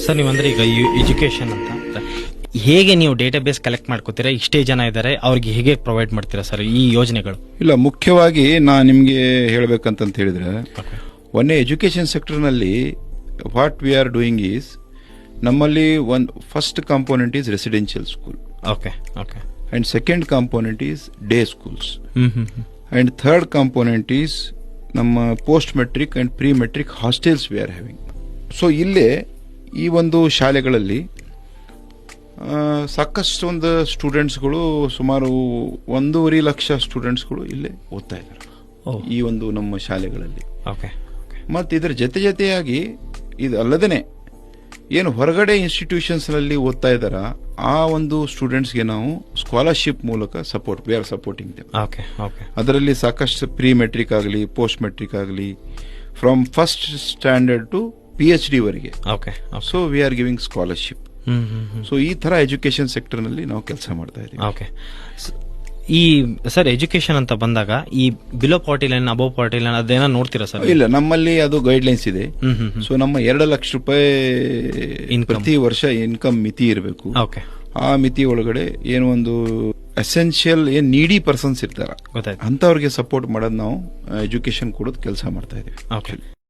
Sir ನೀವಂದ್ರೆ ಈಗ education ಅಂತ ಹೇಗೆ ನೀವು ಡೇಟಾಬೇಸ್ ಕಲೆಕ್ಟ್ ಮಾಡ್ಕೋತೀರಾ? ಇಷ್ಟೇ ಜನ ಇದ್ದಾರೆ, ಅವ್ರಿಗೆ ಹೇಗೆ ಪ್ರೊವೈಡ್ ಮಾಡ್ತೀರಾ ಸರ್ ಈ ಯೋಜನೆಗಳು? ಇಲ್ಲ, ಮುಖ್ಯವಾಗಿ ನಾನು ನಿಮಗೆ ಹೇಳಬೇಕಂತ ಹೇಳಿದ್ರೆ, ಒನ್ನೇ ಎಜುಕೇಶನ್ ಸೆಕ್ಟರ್ನಲ್ಲಿ what we are doing is, ನಮ್ಮಲ್ಲಿ ಒಂದು first component is residential school, okay okay, and second component is day schools, and third component is ನಮ್ಮ post matric and pre matric hostels we are having. So ಇಲ್ಲೇ ಈ ಒಂದು ಶಾಲೆಗಳಲ್ಲಿ ಸಾಕಷ್ಟು ಒಂದು ಸ್ಟೂಡೆಂಟ್ಸ್ಗಳು, ಸುಮಾರು 1.5 ಲಕ್ಷ ಸ್ಟೂಡೆಂಟ್ಸ್ಗಳು ಇಲ್ಲೇ ಓದ್ತಾ ಇದ್ದಾರೆ ಈ ಒಂದು ನಮ್ಮ ಶಾಲೆಗಳಲ್ಲಿ. ಮತ್ತು ಇದರ ಜೊತೆಯಾಗಿ ಇದು ಅಲ್ಲದೇ ಏನು ಹೊರಗಡೆ ಇನ್ಸ್ಟಿಟ್ಯೂಷನ್ಸ್ನಲ್ಲಿ ಓದ್ತಾ ಇದ್ದಾರ ಆ ಒಂದು ಸ್ಟೂಡೆಂಟ್ಸ್ಗೆ ನಾವು ಸ್ಕಾಲರ್ಶಿಪ್ ಮೂಲಕ ವಿ ಆರ್ ಸಪೋರ್ಟಿಂಗ್ ದೆಮ್. ಅದರಲ್ಲಿ ಸಾಕಷ್ಟು ಪ್ರೀ ಮೆಟ್ರಿಕ್ ಆಗಲಿ, ಪೋಸ್ಟ್ ಮೆಟ್ರಿಕ್ ಆಗಲಿ, from first standard to PhD ವರೆಗೆ. So we are giving scholarship. ಸೊ ಈ ತರ ಎಜುಕೇಶನ್ ಸೆಕ್ಟರ್ ನಲ್ಲಿ ನಾವು ಕೆಲಸ ಮಾಡ್ತಾ ಇದ್ದೀವಿ. ಈ ಸರ್ ಎಜುಕೇಶನ್ ಅಂತ ಬಂದಾಗ ಈ below party line, above party line ಅದೇನೋ ನೋಡ್ತೀರಾ ಸರ್? ಇಲ್ಲ, ನಮ್ಮಲ್ಲಿ ಅದು ಗೈಡ್ಲೈನ್ಸ್ ಇದೆ. ಸೊ ನಮ್ಮ 2 ಲಕ್ಷ ರೂಪಾಯಿ ಪ್ರತಿ ವರ್ಷ ಇನ್ಕಮ್ ಮಿತಿ ಇರಬೇಕು. ಆ ಮಿತಿ ಒಳಗಡೆ ಏನು ಒಂದು ಎಸೆನ್ಷಿಯಲ್ ಏನ್ ನೀಡಿ ಪರ್ಸನ್ಸ್ ಇರ್ತಾರ ಅಂತವ್ರಿಗೆ ಸಪೋರ್ಟ್ ಮಾಡೋದು ನಾವು ಎಜುಕೇಶನ್ ಕೊಡೋದು ಕೆಲಸ ಮಾಡ್ತಾ ಇದ್ದೀವಿ.